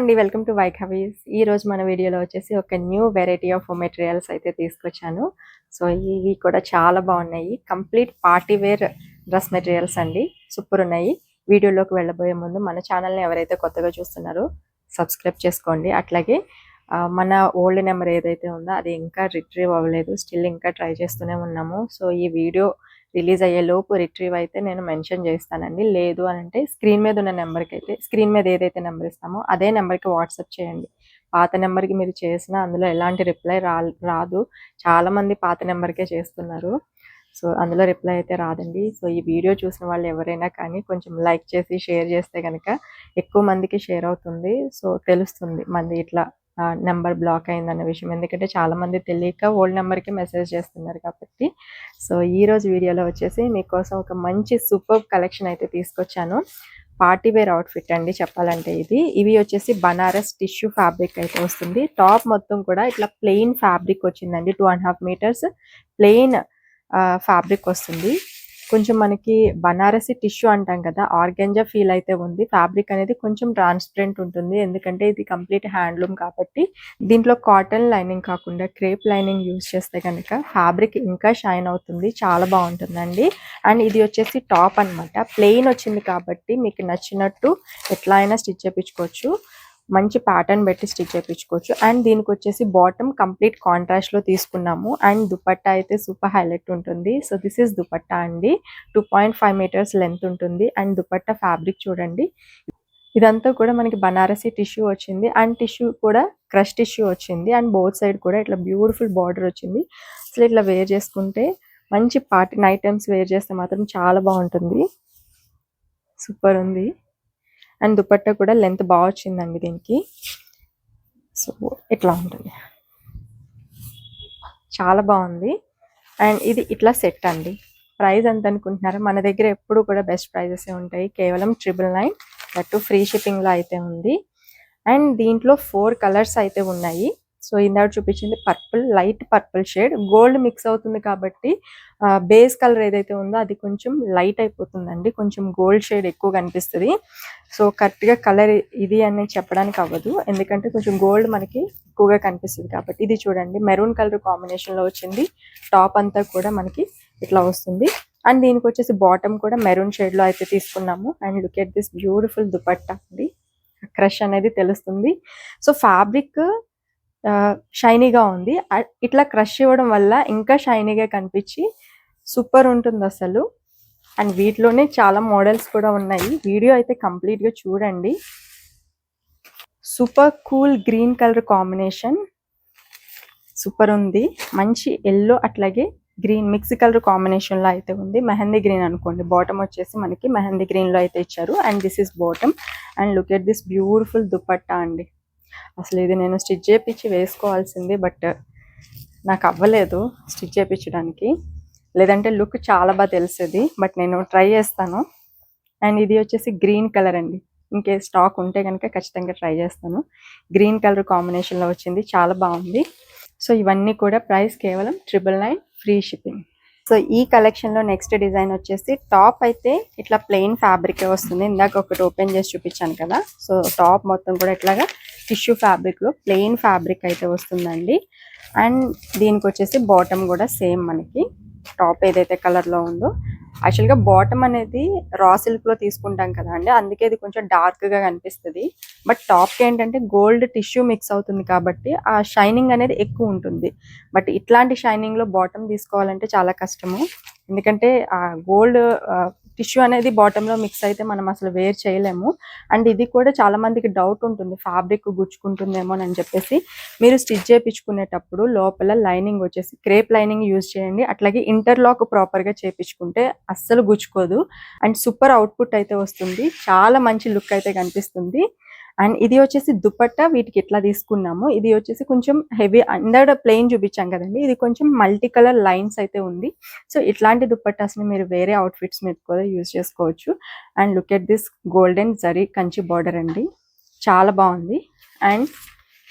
అండి, welcome to వైఖవీస్. ఈ రోజు మన వీడియోలో వచ్చేసి ఒక న్యూ వెరైటీ ఆఫ్ మెటీరియల్స్ అయితే తీసుకొచ్చాను. సో ఇవి కూడా చాలా బాగున్నాయి. Complete party wear dress materials అండి, సూపర్ ఉన్నాయి. వీడియోలోకి వెళ్ళబోయే ముందు మన ఛానల్ని ఎవరైతే కొత్తగా చూస్తున్నారో సబ్స్క్రైబ్ చేసుకోండి. అట్లాగే మన ఓల్డ్ నెంబర్ ఏదైతే ఉందో అది ఇంకా రిట్రీవ్ అవ్వలేదు, స్టిల్ ఇంకా ట్రై చేస్తూనే ఉన్నాము. సో ఈ వీడియో రిలీజ్ అయ్యే లోపు రిట్రీవ్ అయితే నేను మెన్షన్ చేస్తానండి. లేదు అని అంటే స్క్రీన్ మీద ఉన్న నెంబర్కి అయితే, స్క్రీన్ మీద ఏదైతే నెంబర్ ఇస్తామో అదే నెంబర్కి వాట్సాప్ చేయండి. పాత నెంబర్కి మీరు చేసినా అందులో ఎలాంటి రిప్లై రాదు. చాలామంది పాత నెంబర్కే చేస్తున్నారు, సో అందులో రిప్లై అయితే రాదండి. సో ఈ వీడియో చూసిన వాళ్ళు ఎవరైనా కానీ కొంచెం లైక్ చేసి షేర్ చేస్తే కనుక ఎక్కువ మందికి షేర్ అవుతుంది. సో తెలుస్తుంది మంది ఇట్లా నెంబర్ బ్లాక్ అయిందన్న విషయం. ఎందుకంటే చాలామంది తెలియక ఓల్డ్ నెంబర్కి మెసేజ్ చేస్తున్నారు కాబట్టి. సో ఈరోజు వీడియోలో వచ్చేసి మీకోసం ఒక మంచి సూపర్ కలెక్షన్ అయితే తీసుకొచ్చాను. పార్టీ వేర్ అవుట్ఫిట్ అండి చెప్పాలంటే. ఇవి వచ్చేసి బనారస్ టిష్యూ ఫ్యాబ్రిక్ అయితే వస్తుంది. టాప్ మొత్తం కూడా ఇట్లా ప్లెయిన్ ఫ్యాబ్రిక్ వచ్చిందండి. 2.5 మీటర్స్ ప్లెయిన్ ఫ్యాబ్రిక్ వస్తుంది. కొంచెం మనకి బనారసి టిష్యూ అంటాం కదా, ఆర్గెంజా ఫీల్ అయితే ఉంది. ఫ్యాబ్రిక్ అనేది కొంచెం ట్రాన్స్పరెంట్ ఉంటుంది, ఎందుకంటే ఇది కంప్లీట్ హ్యాండ్లూమ్ కాబట్టి. దీంట్లో కాటన్ లైనింగ్ కాకుండా క్రేప్ లైనింగ్ యూజ్ చేస్తే కనుక ఫ్యాబ్రిక్ ఇంకా షైన్ అవుతుంది, చాలా బాగుంటుందండి. అండ్ ఇది వచ్చేసి టాప్ అనమాట, ప్లెయిన్ వచ్చింది కాబట్టి మీకు నచ్చినట్టు ఎట్లా అయినా స్టిచ్ చేయించుకోవచ్చు. మంచి ప్యాటర్న్ పెట్టి స్టిచ్ చేయించుకోవచ్చు. అండ్ దీనికి వచ్చేసి బాటమ్ కంప్లీట్ కాంట్రాస్ట్ లో తీసుకున్నాము. అండ్ దుపట్టా అయితే సూపర్ హైలైట్ ఉంటుంది. సో దిస్ ఇస్ దుపట్టా అండి. 2.5 మీటర్స్ లెంత్ ఉంటుంది. అండ్ దుపట్టా ఫ్యాబ్రిక్ చూడండి, ఇదంతా కూడా మనకి బనారసి టిష్యూ వచ్చింది. అండ్ టిష్యూ కూడా క్రష్ టిష్యూ వచ్చింది. అండ్ బోత్ సైడ్ కూడా ఇట్లా బ్యూటిఫుల్ బార్డర్ వచ్చింది. అసలు ఇట్లా వేర్ చేసుకుంటే మంచి పార్టీ నైట్ టైమ్స్ వేర్ చేస్తే మాత్రం చాలా బాగుంటుంది, సూపర్ ఉంది. అండ్ దుపట్టా కూడా లెంత్ బాగా వచ్చిందండి దీనికి. సో ఇట్లా ఉంటుంది, చాలా బాగుంది. అండ్ ఇది ఇట్లా సెట్ అండి. ప్రైస్ ఎంత అనుకుంటున్నారా? మన దగ్గర ఎప్పుడు కూడా బెస్ట్ ప్రైజెస్ ఉంటాయి. కేవలం 999, దట్టు ఫ్రీ షిప్పింగ్లో అయితే ఉంది. అండ్ దీంట్లో 4 కలర్స్ అయితే ఉన్నాయి. సో ఇందాక చూపించింది purple, light purple shade, gold mix అవుతుంది కాబట్టి బేస్ కలర్ ఏదైతే ఉందో అది కొంచెం లైట్ అయిపోతుందండి, కొంచెం గోల్డ్ షేడ్ ఎక్కువ కనిపిస్తుంది. సో కరెక్ట్గా కలర్ ఇది అని చెప్పడానికి అవ్వదు, ఎందుకంటే కొంచెం గోల్డ్ మనకి ఎక్కువగా కనిపిస్తుంది కాబట్టి. ఇది చూడండి, మెరూన్ కలర్ కాంబినేషన్లో వచ్చింది. టాప్ అంతా కూడా మనకి ఇట్లా వస్తుంది. అండ్ దీనికి వచ్చేసి బాటమ్ కూడా మెరూన్ షేడ్లో అయితే తీసుకున్నాము. And look at this beautiful dupatta అండి, క్రష్ అనేది తెలుస్తుంది. సో ఫ్యాబ్రిక్ షైనీగా ఉంది. ఇట్లా క్రష్ ఇవ్వడం వల్ల ఇంకా షైనీగా కనిపించి సూపర్ ఉంటుంది అసలు. అండ్ వీటిలోనే చాలా మోడల్స్ కూడా ఉన్నాయి. వీడియో అయితే కంప్లీట్గా చూడండి. Super cool green colour combination super ఉంది. మంచి ఎల్లో అట్లాగే గ్రీన్ మిక్స్ కలర్ కాంబినేషన్ లో అయితే ఉంది. మెహందీ గ్రీన్ అనుకోండి. బాటమ్ వచ్చేసి మనకి మెహందీ గ్రీన్ లో అయితే ఇచ్చారు. And this is bottom. And look at this beautiful dupatta అండి. అసలు ఇది నేను స్టిచ్ చేయించి వేసుకోవాల్సింది, బట్ నాకు అవ్వలేదు స్టిచ్ చేయించడానికి, లేదంటే లుక్ చాలా బాగా తెలిసేది. బట్ నేను ట్రై చేస్తాను. అండ్ ఇది వచ్చేసి గ్రీన్ కలర్ అండి. ఇంకే స్టాక్ ఉంటే కనుక ఖచ్చితంగా ట్రై చేస్తాను. గ్రీన్ కలర్ కాంబినేషన్లో వచ్చింది, చాలా బాగుంది. సో ఇవన్నీ కూడా ప్రైస్ కేవలం 999, ఫ్రీ షిప్పింగ్. సో ఈ కలెక్షన్లో నెక్స్ట్ డిజైన్ వచ్చేసి టాప్ అయితే ఇట్లా ప్లెయిన్ ఫ్యాబ్రిక్ వస్తుంది. ఇందాక ఒకటి ఓపెన్ చేసి చూపించాను కదా. సో టాప్ మొత్తం కూడా ఇట్లాగా టిష్యూ ఫ్యాబ్రిక్లో ప్లెయిన్ ఫ్యాబ్రిక్ అయితే వస్తుందండి. అండ్ దీనికి వచ్చేసి బాటమ్ కూడా సేమ్ మనకి టాప్ ఏదైతే కలర్లో ఉందో. యాక్చువల్గా బాటమ్ అనేది రా సిల్క్లో తీసుకుంటాం కదా అండి, అందుకే ఇది కొంచెం డార్క్గా కనిపిస్తుంది. బట్ టాప్కి ఏంటంటే గోల్డ్ టిష్యూ మిక్స్ అవుతుంది కాబట్టి ఆ షైనింగ్ అనేది ఎక్కువ ఉంటుంది. బట్ ఇట్లాంటి షైనింగ్లో బాటమ్ తీసుకోవాలంటే చాలా కష్టము, ఎందుకంటే ఆ గోల్డ్ టిష్యూ అనేది బాటంలో మిక్స్ అయితే మనం అసలు వేర్ చేయలేము. అండ్ ఇది కూడా చాలా మందికి డౌట్ ఉంటుంది, ఫ్యాబ్రిక్ గుచ్చుకుంటుందేమో అని చెప్పేసి. మీరు స్టిచ్ చేయించుకునేటప్పుడు లోపల లైనింగ్ వచ్చేసి క్రేప్ లైనింగ్ యూజ్ చేయండి. అట్లాగే ఇంటర్లాక్ ప్రాపర్గా చేయించుకుంటే అస్సలు గుచ్చుకోదు. అండ్ సూపర్ అవుట్పుట్ అయితే వస్తుంది, చాలా మంచి లుక్ అయితే కనిపిస్తుంది. అండ్ ఇది వచ్చేసి దుపట్టా వీటికి ఇట్లా తీసుకున్నాము. ఇది వచ్చేసి కొంచెం హెవీ, అందడ ప్లెయిన్ చూపించాం కదండి, ఇది కొంచెం మల్టీ కలర్ లైన్స్ అయితే ఉంది. సో ఇట్లాంటి దుపట్టాస్ని మీరు వేరే అవుట్ఫిట్స్ మీద కూడా యూజ్ చేసుకోవచ్చు. And look at this golden zari Kanchi border అండి, చాలా బాగుంది. అండ్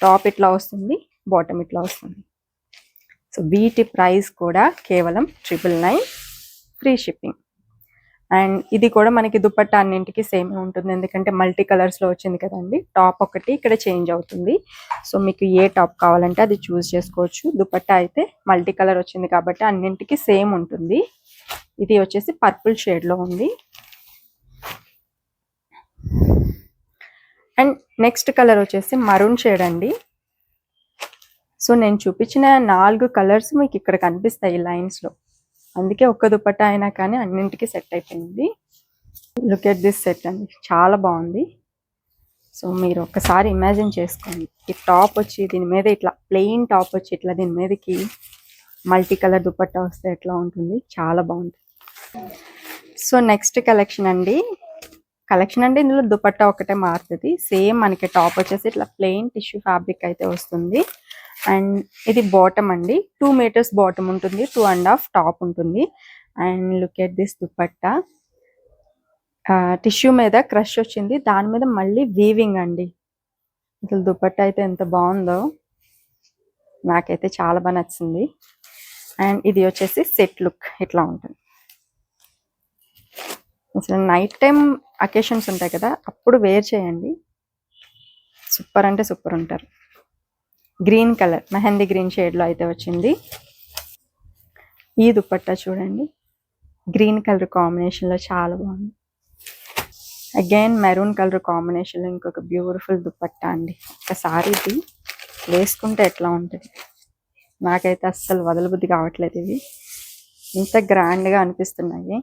టాప్ ఇట్లా వస్తుంది, బాటమ్ ఇట్లా వస్తుంది. సో వీటి ప్రైస్ కూడా కేవలం 999, ఫ్రీ షిప్పింగ్. అండ్ ఇది కూడా మనకి దుపట్టా అన్నింటికి సేమ్ ఉంటుంది, ఎందుకంటే మల్టీ కలర్స్లో వచ్చింది కదండి. టాప్ ఒకటి ఇక్కడ చేంజ్ అవుతుంది. సో మీకు ఏ టాప్ కావాలంటే అది చూస్ చేసుకోవచ్చు. దుపట్టా అయితే మల్టీ కలర్ వచ్చింది కాబట్టి అన్నింటికి సేమ్ ఉంటుంది. ఇది వచ్చేసి పర్పుల్ షేడ్లో ఉంది. అండ్ నెక్స్ట్ కలర్ వచ్చేసి మరూన్ షేడ్ అండి. సో నేను చూపించిన 4 కలర్స్ మీకు ఇక్కడ కనిపిస్తాయి లైన్స్లో, అందుకే ఒక్క దుపట్టా అయినా కానీ అన్నింటికి సెట్ అయిపోయింది. లుక్ ఎట్ దిస్ సెట్ అండి, చాలా బాగుంది. సో మీరు ఒక్కసారి ఇమాజిన్ చేసుకోండి, ఈ టాప్ వచ్చి దీని మీద ఇట్లా ప్లెయిన్ టాప్ వచ్చి ఇట్లా దీని మీదకి మల్టీ కలర్ దుపట్టా వస్తే ఎట్లా ఉంటుంది, చాలా బాగుంటుంది. సో నెక్స్ట్ కలెక్షన్ అండి, ఇందులో దుపట్టా ఒకటే మారుతుంది. సేమ్ మనకి టాప్ వచ్చేసి ఇట్లా ప్లెయిన్ టిష్యూ ఫ్యాబ్రిక్ అయితే వస్తుంది. అండ్ ఇది బాటమ్ అండి, 2 మీటర్స్ బాటమ్ ఉంటుంది, 2.5 టాప్ ఉంటుంది. And look at this dupatta, tissue మీద క్రష్ వచ్చింది, దాని మీద మళ్ళీ వీవింగ్ అండి. అసలు దుపట్టా అయితే ఎంత బాగుందో, నాకైతే చాలా బాగా నచ్చింది. అండ్ ఇది వచ్చేసి సెట్ లుక్ ఇట్లా ఉంటుంది. అసలు నైట్ టైం అకేషన్స్ ఉంటాయి కదా, అప్పుడు వేర్ చేయండి, సూపర్ అంటే సూపర్ ఉంటారు. గ్రీన్ కలర్, మెహందీ గ్రీన్ షేడ్లో అయితే వచ్చింది. ఈ దుపట్టా చూడండి, గ్రీన్ కలర్ కాంబినేషన్లో చాలా బాగుంది. అగైన్ మెరూన్ కలర్ కాంబినేషన్లో ఇంకొక బ్యూటిఫుల్ దుపట్టా అండి. ఒకసారి ఇది వేసుకుంటే ఎట్లా ఉంటుంది, నాకైతే అస్సలు వదలబుద్ధి కావట్లేదు. ఇవి ఇంత గ్రాండ్గా అనిపిస్తున్నాయి.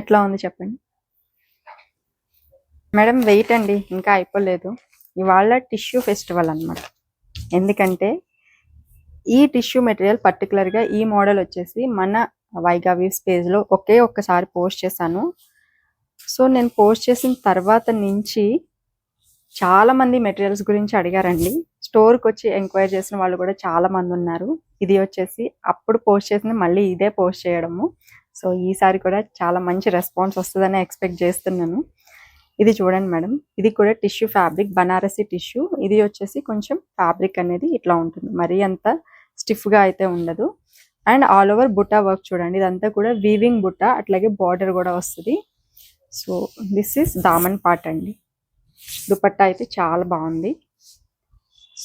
ఎట్లా ఉంది చెప్పండి మేడం. వెయిట్ అండి, ఇంకా అయిపోలేదు. ఇవాళ టిష్యూ ఫెస్టివల్ అన్నమాట, ఎందుకంటే ఈ టిష్యూ మెటీరియల్ పర్టికులర్గా ఈ మోడల్ వచ్చేసి మన వైగా వీవ్స్ పేజ్లో ఒక్కసారి పోస్ట్ చేశాను. సో నేను పోస్ట్ చేసిన తర్వాత నుంచి చాలా మంది మెటీరియల్స్ గురించి అడిగారండి. స్టోర్కి వచ్చి ఎంక్వైరీ చేసిన వాళ్ళు కూడా చాలా మంది ఉన్నారు. ఇది వచ్చేసి అప్పుడు పోస్ట్ చేసింది మళ్ళీ ఇదే పోస్ట్ చేయడము. సో ఈసారి కూడా చాలా మంచి రెస్పాన్స్ వస్తుందని ఎక్స్పెక్ట్ చేస్తున్నాను. ఇది చూడండి మేడం, ఇది కూడా టిష్యూ ఫ్యాబ్రిక్, బనారసి టిష్యూ. ఇది వచ్చేసి కొంచెం ఫ్యాబ్రిక్ అనేది ఇట్లా ఉంటుంది, మరీ అంత స్టిఫ్గా అయితే ఉండదు. And all over Butta work చూడండి, ఇదంతా కూడా వీవింగ్ బుట్టా, అట్లాగే బార్డర్ కూడా వస్తుంది. So this is Daman part అండి. దుపట్టా అయితే చాలా బాగుంది,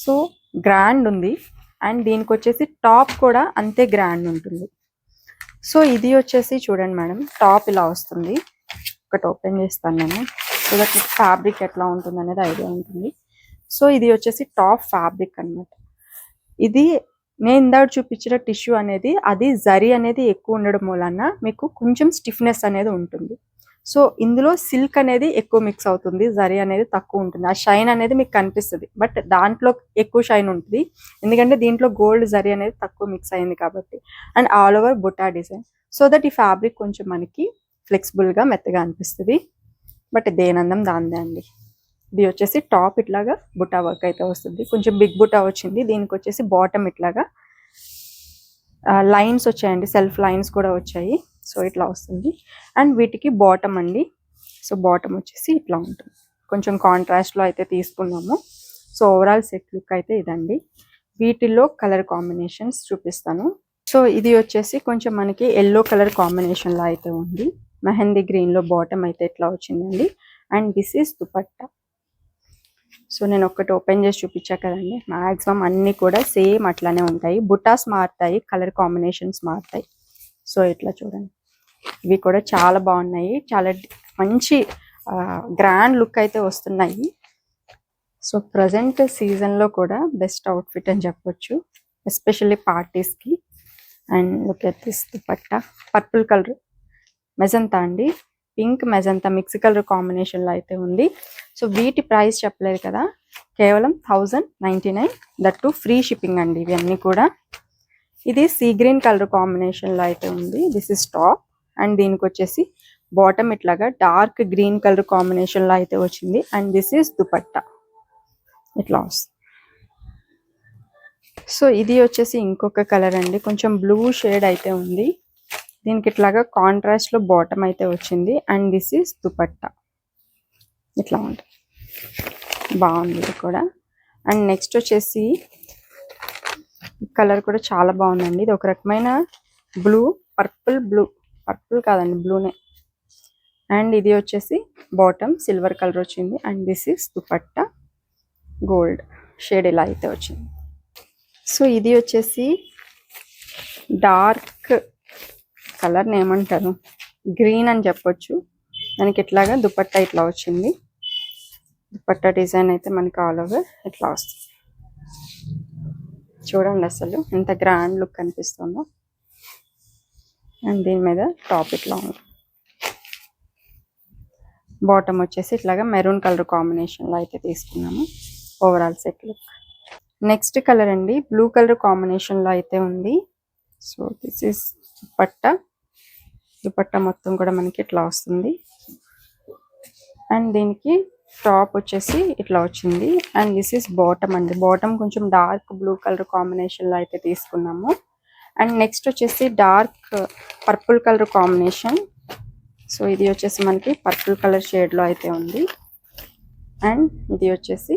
సో గ్రాండ్ ఉంది. అండ్ దీనికి వచ్చేసి టాప్ కూడా అంతే గ్రాండ్ ఉంటుంది. సో ఇది వచ్చేసి చూడండి మేడం, టాప్ ఇలా వస్తుంది. ఒకటి ఓపెన్ చేస్తాను నేను, సో దట్ ఫ్యాబ్రిక్ ఎట్లా ఉంటుంది అనేది ఐడియా ఉంటుంది. సో ఇది వచ్చేసి టాప్ ఫ్యాబ్రిక్ అనమాట. ఇది నేను ఇందాక చూపించిన టిష్యూ అనేది, అది జరీ అనేది ఎక్కువ ఉండడం వలన మీకు కొంచెం స్టిఫ్నెస్ అనేది ఉంటుంది. సో ఇందులో సిల్క్ అనేది ఎక్కువ మిక్స్ అవుతుంది, జరీ అనేది తక్కువ ఉంటుంది. ఆ షైన్ అనేది మీకు కనిపిస్తుంది, బట్ దాంట్లో ఎక్కువ షైన్ ఉంటుంది, ఎందుకంటే దీంట్లో గోల్డ్ జరీ అనేది తక్కువ మిక్స్ అయింది కాబట్టి. And all over butta design, so that ఈ ఫ్యాబ్రిక్ కొంచెం మనకి ఫ్లెక్సిబుల్గా మెత్తగా అనిపిస్తుంది. బట్ దేనందం దాందే అండి. ఇది వచ్చేసి టాప్ ఇట్లాగా బుట్టా వర్క్ అయితే వస్తుంది, కొంచెం బిగ్ బుట్టా వచ్చింది. దీనికి వచ్చేసి బాటమ్ ఇట్లాగా లైన్స్ వచ్చాయండి, సెల్ఫ్ లైన్స్ కూడా వచ్చాయి. సో ఇట్లా వస్తుంది. అండ్ వీటికి బాటమ్ అండి, సో బాటమ్ వచ్చేసి ఇట్లా ఉంటుంది, కొంచెం కాంట్రాస్ట్లో అయితే తీసుకున్నాము. సో ఓవరాల్ సెట్ లుక్ అయితే ఇదండి. వీటిల్లో కలర్ కాంబినేషన్స్ చూపిస్తాను. సో ఇది వచ్చేసి కొంచెం మనకి ఎల్లో కలర్ కాంబినేషన్లో అయితే ఉంది, మెహందీ గ్రీన్లో బాటమ్ అయితే ఇట్లా వచ్చిందండి. And this is dupatta. So నేను ఒకటి ఓపెన్ చేసి చూపించా కదండి, మ్యాక్సిమం అన్నీ కూడా సేమ్ అట్లానే ఉంటాయి. బుటాస్ మారుతాయి, కలర్ కాంబినేషన్స్ మారుతాయి. సో ఇట్లా చూడండి, ఇవి కూడా చాలా బాగున్నాయి, చాలా మంచి గ్రాండ్ లుక్ అయితే వస్తున్నాయి. సో ప్రజెంట్ సీజన్లో కూడా బెస్ట్ అవుట్ఫిట్ అని చెప్పొచ్చు, ఎస్పెషల్లీ పార్టీస్కి. And look at this dupatta, purple colour magenta అండి, పింక్ మెజంతా మిక్స్ కలర్ కాంబినేషన్లో అయితే ఉంది. సో వీటి ప్రైస్ చెప్పలేదు కదా, కేవలం 1099, దట్ టు ఫ్రీ షిప్పింగ్ అండి ఇవన్నీ కూడా. ఇది సీ గ్రీన్ కలర్ కాంబినేషన్లో అయితే ఉంది, దిస్ ఇస్ టాప్. అండ్ దీనికి వచ్చేసి బాటమ్ ఇట్లాగా డార్క్ గ్రీన్ కలర్ కాంబినేషన్లో అయితే వచ్చింది. అండ్ దిస్ ఈస్ దుపట్టా ఇట్లా వస్తుంది. సో ఇది వచ్చేసి ఇంకొక కలర్ అండి, కొంచెం బ్లూ షేడ్ అయితే ఉంది. దీనికి ఇట్లాగా కాంట్రాస్ట్లో బాటమ్ అయితే వచ్చింది. అండ్ దిస్ ఈస్ దుపట్టా ఇట్లా ఉంటుంది, బాగుంది ఇది కూడా. అండ్ నెక్స్ట్ వచ్చేసి కలర్ కూడా చాలా బాగుందండి, ఇది ఒక రకమైన బ్లూ పర్పుల్ కాదండి, బ్లూనే. అండ్ ఇది వచ్చేసి బాటమ్ సిల్వర్ కలర్ వచ్చింది. And this is dupatta gold shade ఇలా అయితే వచ్చింది. సో ఇది వచ్చేసి డార్క్ కలర్ని ఏమంటారు, గ్రీన్ అని చెప్పొచ్చు. దానికి ఇట్లాగా దుపట్టా ఇట్లా వచ్చింది. దుపట్టా డిజైన్ అయితే మనకి ఆల్ ఓవర్ ఇట్లా వస్తుంది. చూడండి అసలు ఎంత గ్రాండ్ లుక్ కనిపిస్తుందో. అండ్ దీని మీద టాప్ ఇట్లా ఉంది. బాటమ్ వచ్చేసి ఇట్లాగా మెరూన్ కలర్ కాంబినేషన్లో అయితే తీసుకున్నాము. Overall set look. Next colour అండి బ్లూ కలర్ కాంబినేషన్లో అయితే ఉంది. సో దిస్ ఇస్ దుపట్టా మొత్తం కూడా మనకి ఇట్లా వస్తుంది. అండ్ దీనికి టాప్ వచ్చేసి ఇట్లా వచ్చింది. అండ్ దిస్ ఇస్ బాటమ్ అండి. బాటమ్ కొంచెం డార్క్ బ్లూ కలర్ కాంబినేషన్లో అయితే తీసుకున్నాము. అండ్ నెక్స్ట్ వచ్చేసి dark purple colour combination. So ఇది వచ్చేసి మనకి పర్పుల్ కలర్ షేడ్లో అయితే ఉంది. అండ్ ఇది వచ్చేసి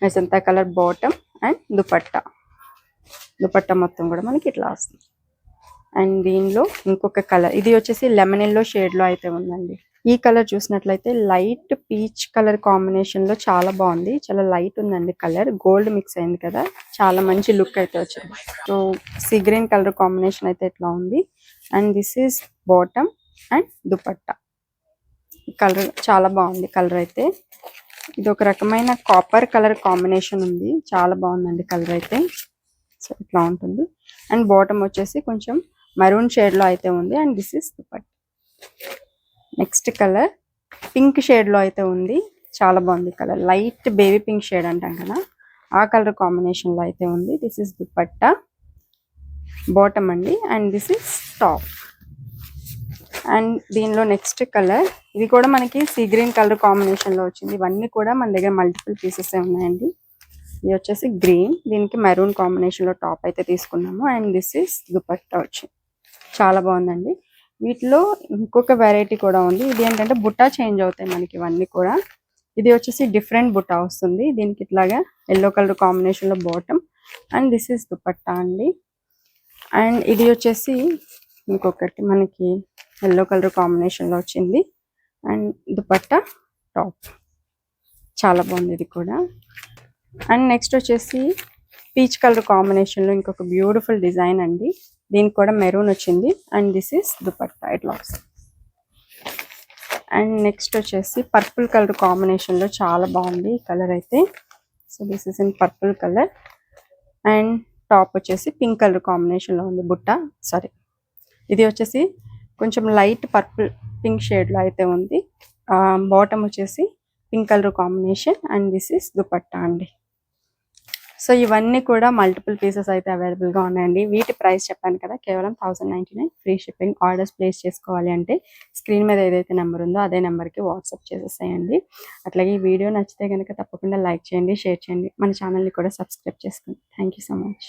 magenta colour bottom and dupatta మొత్తం కూడా మనకి ఇట్లా వస్తుంది. అండ్ దీనిలో ఇంకొక కలర్, ఇది వచ్చేసి లెమన్ ఎల్లో షేడ్లో అయితే ఉందండి. ఈ కలర్ చూసినట్లయితే లైట్ పీచ్ కలర్ కాంబినేషన్లో చాలా బాగుంది. చాలా లైట్ ఉందండి కలర్. గోల్డ్ మిక్స్ అయింది కదా, చాలా మంచి లుక్ అయితే వచ్చింది. So sea green colour combination అయితే ఇట్లా ఉంది. And this is bottom and dupatta. Colour చాలా బాగుంది. కలర్ అయితే ఇది ఒక రకమైన కాపర్ కలర్ కాంబినేషన్ ఉంది. చాలా బాగుందండి కలర్ అయితే. సో ఇట్లా ఉంటుంది. అండ్ బాటమ్ వచ్చేసి కొంచెం మరూన్ షేడ్లో అయితే ఉంది. And this is dupatta. Next colour pink షేడ్లో అయితే ఉంది. చాలా బాగుంది colour. Light baby pink shade అంటాం కదా, ఆ కలర్ కాంబినేషన్లో అయితే ఉంది. దిస్ ఇస్ దుపట్టా బాటమ్ అండి. And this is top. And దీనిలో నెక్స్ట్ కలర్, ఇది కూడా మనకి సీ గ్రీన్ కలర్ కాంబినేషన్లో వచ్చింది. ఇవన్నీ కూడా మన దగ్గర మల్టిపుల్ పీసెస్ ఉన్నాయండి. ఇది వచ్చేసి గ్రీన్, దీనికి మెరూన్ కాంబినేషన్లో టాప్ అయితే తీసుకున్నాము. అండ్ దిస్ ఇస్ దుపట్టా వచ్చింది. చాలా బాగుందండి. వీటిలో ఇంకొక వెరైటీ కూడా ఉంది. ఇది ఏంటంటే బుట్టా చేంజ్ అవుతాయి మనకి ఇవన్నీ కూడా. ఇది వచ్చేసి డిఫరెంట్ బుట్టా వస్తుంది. దీనికి ఇట్లాగా ఎల్లో కలర్ కాంబినేషన్లో bottom and this is dupatta అండి. అండ్ ఇది వచ్చేసి ఇంకొకటి మనకి ఎల్లో కలర్ కాంబినేషన్లో వచ్చింది. And dupatta top. చాలా బాగుంది ఇది కూడా. అండ్ నెక్స్ట్ వచ్చేసి పీచ్ కలర్ కాంబినేషన్లో ఇంకొక బ్యూటిఫుల్ డిజైన్ అండి. దీనికి కూడా మెరూన్ వచ్చింది. అండ్ దిస్ ఇస్ దుపట్టా ఇట్లా వస్తుంది. అండ్ నెక్స్ట్ వచ్చేసి పర్పుల్ కలర్ కాంబినేషన్లో చాలా బాగుంది ఈ కలర్ అయితే. So this is in purple colour. And top వచ్చేసి పింక్ కలర్ కాంబినేషన్లో ఉంది బుట్ట. సారీ, ఇది వచ్చేసి కొంచెం లైట్ పర్పుల్ పింక్ షేడ్లో అయితే ఉంది. బాటమ్ వచ్చేసి pink colour combination. And this is dupatta అండి. సో ఇవన్నీ కూడా మల్టిపుల్ పీసెస్ అయితే అవైలబుల్గా ఉన్నాయండి. వీటి ప్రైస్ చెప్పాను కదా, కేవలం 1099 ఫ్రీ షిప్పింగ్. ఆర్డర్స్ ప్లేస్ చేసుకోవాలి అంటే స్క్రీన్ మీద ఏదైతే నెంబర్ ఉందో అదే నెంబర్కి వాట్సాప్ చేసేసేయండి. అట్లాగే ఈ వీడియో నచ్చితే కనుక తప్పకుండా లైక్ చేయండి, షేర్ చేయండి, మన ఛానల్ని కూడా సబ్స్క్రైబ్ చేసుకోండి. Thank you so much.